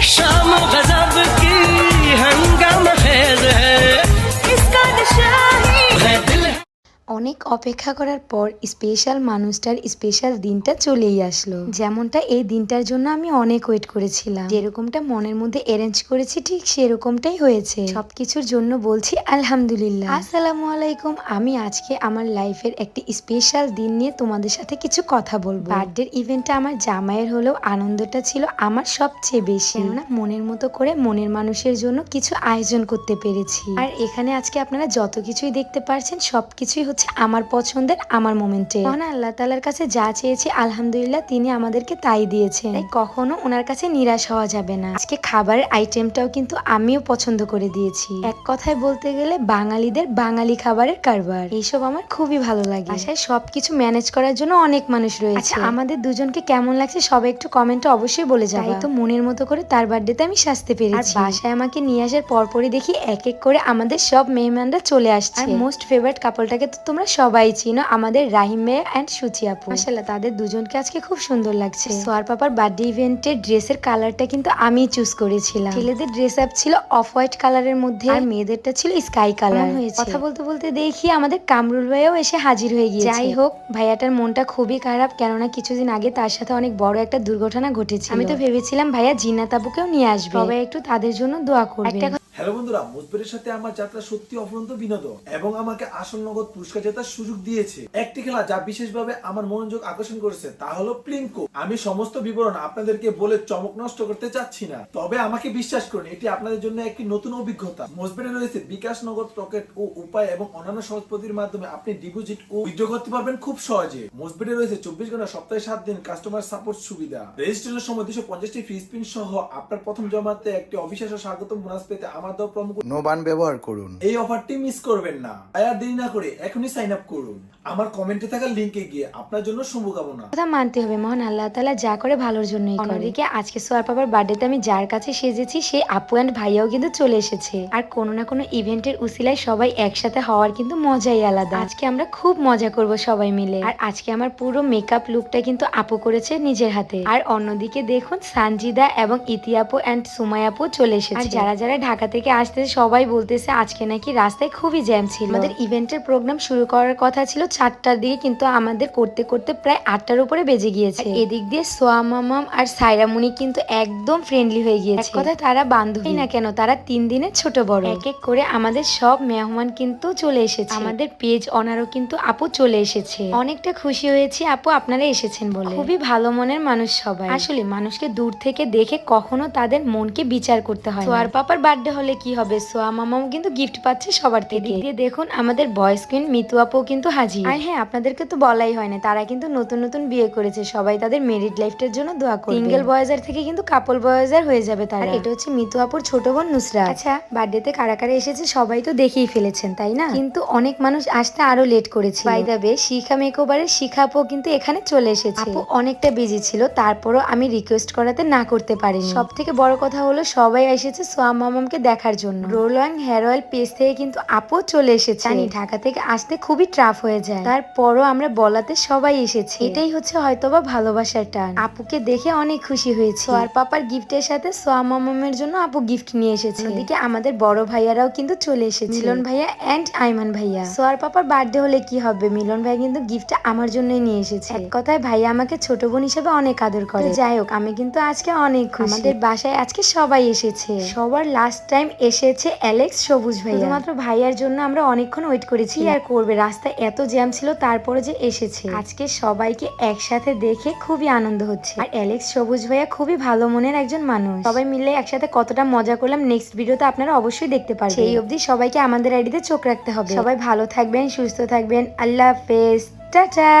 शाम गजब की हंगाम खेज है इसका नशा ही है दिल অনেক অপেক্ষা করার পর স্পেশাল মানুষটার স্পেশাল দিনটা চলেই আসলো। যেমনটা এই দিনটার জন্য আমি অনেক ওয়েট করেছিলাম, যেরকমটা মনের মধ্যে অ্যারেঞ্জ করেছি ঠিক সেরকমটাই হয়েছে। সবকিছুর জন্য বলছি আলহামদুলিল্লাহ। আসসালামু আলাইকুম। আমি আজকে আমার লাইফের একটি স্পেশাল দিন নিয়ে তোমাদের সাথে কিছু কথা বলবো। বার্থডে ইভেন্টটা আমার জামাইয়ের হলেও আনন্দটা ছিল আমার সবচেয়ে বেশি, কেননা মনের মতো করে মনের মানুষের জন্য কিছু আয়োজন করতে পেরেছি। আর এখানে আজকে আপনারা যত কিছুই দেখতে পারছেন সবকিছুই হচ্ছে আমার পছন্দের, আমার মোমেন্টে। মহান আল্লাহ তাআলার কাছে যা চেয়েছি আলহামদুলিল্লাহ তিনি আমাদেরকে তাই দিয়েছেন, তাই কখনো ওনার কাছে নিরাশ হওয়া যাবে না। আজকে খাবারের আইটেমটাও কিন্তু আমিও পছন্দ করে দিয়েছি। এক কথায় বলতে গেলে বাঙালিদের বাঙালি খাবারের কারবার, এইসব আমার খুবই ভালো লাগে। বাসায় সবকিছু ম্যানেজ করার জন্য অনেক মানুষ রয়েছে। আচ্ছা, আমাদের দুজনকে কেমন লাগছে সবাই একটু কমেন্টে অবশ্যই বলে যাবে। তাই তো মনের মতো করে তার বার্থডেতে আমি সাজতে পেরেছি। বাসায় আমাকে নিয়ে আসার পরপরই দেখি এক এক করে আমাদের সব মেহমানরা চলে আসছে। আর মোস্ট ফেভারিট কাপলটাকে তো তোমরা সবাই চিনো, আমাদের রাহিম ভাইয়া এন্ড সুচি আপু। মাশাআল্লাহ তাদের দুজনকে আজকে খুব সুন্দর লাগছে। সোয়ার পাপার বার্থডে ইভেন্টের ড্রেসের কালারটা কিন্তু আমি চুজ করেছিলাম। ছেলেদের ড্রেস আপ ছিল অফ হোয়াইট কালারের মধ্যে, আর মেয়েদেরটা ছিল স্কাই কালার হয়েছে। কথা বলতে বলতে দেখি আমাদের কামরুল ভাইয়াও এসে হাজির হয়ে গিয়েছে। যাই হোক, ভাইয়াটার মনটা খুবই খারাপ, কেননা কিছুদিন আগে তার সাথে অনেক বড় একটা দুর্ঘটনা ঘটেছে। আমি তো ভেবেছিলাম ভাইয়া জিন্নাত আপুকেও নিয়ে আসবে, সবাই একটু তাদের জন্য দোয়া করবে। হ্যালো বন্ধুরা, মুজবেরের সাথে আমার যাত্রা সত্যি অফুরন্ত বিনোদন এবং আমাকে আসল নগদ পুরস্কার জেতার সুযোগ দিয়েছে। একটি খেলা যা বিশেষভাবে আমার মনোযোগ আকর্ষণ করেছে তা হলো প্লিঙ্কো। আমি সমস্ত বিবরণ আপনাদেরকে বলে চমক নষ্ট করতে চাচ্ছি না, তবে আমাকে বিশ্বাস করুন এটি আপনাদের জন্য একটি নতুন অভিজ্ঞতা। মুজবেরে রয়েছে বিকাশ, নগদ, রকেট ও উপায় এবং অন্যান্য সহজ পদ্ধতির মাধ্যমে আপনি ডিপোজিট ও উইথড্র করতে পারবেন খুব সহজে। মুজবেরে রয়েছে 24 ঘন্টা সপ্তাহে 7 দিন কাস্টমার সাপোর্ট সুবিধা, রেজিস্ট্রেশনের সময় 250টি ফ্রি স্পিন সহ আপনার প্রথম জমাতে একটি অবিশ্বাস্য স্বাগতম বোনাস পেতে আমার দেওয়া প্রোমো কোড নোবান ব্যবহার করুন। এই অফারটি মিস করবেন না। আর দেরি না করে এখনই সাইন আপ করুন। আমার কমেন্টে থাকা লিংকে গিয়ে আপনার জন্য শুভকামনা। কথা মানতে হবে, মহান আল্লাহ তাআলা যা করে ভালোর জন্যই করে। অন্যদিকে আজকে সোয়ার পাপার বার্থডেতে আমি যার কাছে সেজেছি সেই আপু এন্ড ভাইয়াও কিন্তু চলে এসেছে। আর কোনো না কোনো ইভেন্টের উসিলায় সবাই একসাথে হওয়ার কিন্তু মজাই আলাদা। আজকে আমরা খুব মজা করব সবাই মিলে। আর আজকে আমার পুরো মেকআপ লুকটা কিন্তু আপু করেছে নিজের হাতে। আর অন্যদিকে দেখুন সানজিদা এবং ইতি আপু এন্ড সুমাই আপু চলে এসেছে। আর যারা যারা ঢাকা থেকে আসতেছে সবাই বলতেছে আজকে নাকি রাস্তায় খুবই জ্যাম ছিল। আমাদের ইভেন্টের প্রোগ্রাম শুরু করার কথা ছিল 4টার দিকে, কিন্তু আমাদের করতে করতে প্রায় 8টার উপরে বেজে গিয়েছে। এদিক দিয়ে সোয়া মামাম আর সাইরামুনি কিন্তু একদম ফ্রেন্ডলি হয়ে গিয়েছে। এক কথায় তারা বান্ধবী না কেন, তারা 3 দিনের ছোট বড়। এক এক করে আমাদের সব মেহমান কিন্তু চলে এসেছে। আমাদের পেজ অনারও কিন্তু আপু চলে এসেছে। অনেকটা খুশি হয়েছি আপু আপনারা এসেছেন বলে। খুবই ভালো মনের মানুষ সবাই। আসলে মানুষকে দূর থেকে দেখে কখনো তাদের মনকে বিচার করতে হয়। সোয়ার পাপার বার্থডে হলে কি হবে, সোয়া মামাও কিন্তু গিফট পাচ্ছে সবার থেকে। এদিক দিয়ে দেখুন আমাদের বয়েজ কুইন মিতু আপু কিন্তু হাজির। আর হ্যাঁ, আপনাদেরকে তো বলাই হয় না, তারা কিন্তু নতুন নতুন বিয়ে করেছে। সবাই তাদের মেরিড লাইফটার জন্য দোয়া করবে। সিঙ্গেল বয়েজার থেকে কিন্তু কাপল বয়েজার হয়ে যাবে তারা। এটা হচ্ছে মিতু আপুর ছোট বোন নুসরাত। আচ্ছা, বার্থডেতে কারা কারা এসেছে সবাই তো দেখেই ফেলেছেন তাই না, কিন্তু অনেক মানুষ আসতে আরো লেট করেছে। বাই দ্য ওয়ে, শিখা মেকওভারের শিখা আপু কিন্তু এখানে চলে এসেছে। আপু অনেকটা বিজি ছিল, তারপরও আমি রিকোয়েস্ট করাতে না করতে পারিনি। সব থেকে বড় কথা হলো সবাই এসেছে সোয়া মামামকে দেখার জন্য। রোলং হেয়ার অয়েল পেজ থেকে কিন্তু আপু চলে এসেছে। জানি ঢাকা থেকে আসতে খুবই ট্রাফ হয়ে যায়, তারপরও আমরা বলাতে সবাই এসেছে। এটাই হচ্ছে হয়তোবা ভালোবাসার টান। আপুকে দেখে অনেক খুশি হয়েছে। সোয়ার পাপার গিফটের সাথে সোয়া মামামের জন্য আপু গিফট নিয়ে এসেছে। ওদিকে আমাদের বড় ভাইয়ারাও কিন্তু চলে এসেছে, মিলন ভাইয়া এন্ড আইমান ভাইয়া। সোয়ার পাপার বার্থডে হলে কি হবে, মিলন ভাই কিন্তু গিফটটা আমার জন্যই নিয়ে এসেছে। এক কথায় ভাইয়া আমাকে ছোট বোন হিসেবে অনেক আদর করে। যাই হোক, আমি কিন্তু আজকে অনেক খুশি। আমাদের বাসায় আজকে সবাই এসেছে। সবার লাস্ট টাইম এসেছে অ্যালেক্স সবুজ ভাইয়া। শুধুমাত্র ভাইয়ার জন্য আমরা অনেকক্ষণ ওয়েট করেছি। আর করবে, রাস্তায় এত জ্যাম ছিল তারপরে যে এসেছে। আজকে সবাইকে একসাথে দেখে খুবই আনন্দ হচ্ছে। আর অ্যালেক্স সবুজ ভাইয়া খুবই ভালো মনের একজন মানুষ। সবাই মিলে একসাথে কতটা মজা করলাম নেক্সট ভিডিওতে আপনারা অবশ্যই দেখতে পারবেন। সেই অবধি সবাইকে আমাদের আইডিতে চোখ রাখতে হবে। সবাই ভালো থাকবেন, সুস্থ থাকবেন। আল্লাহ হাফেজ, টাটা।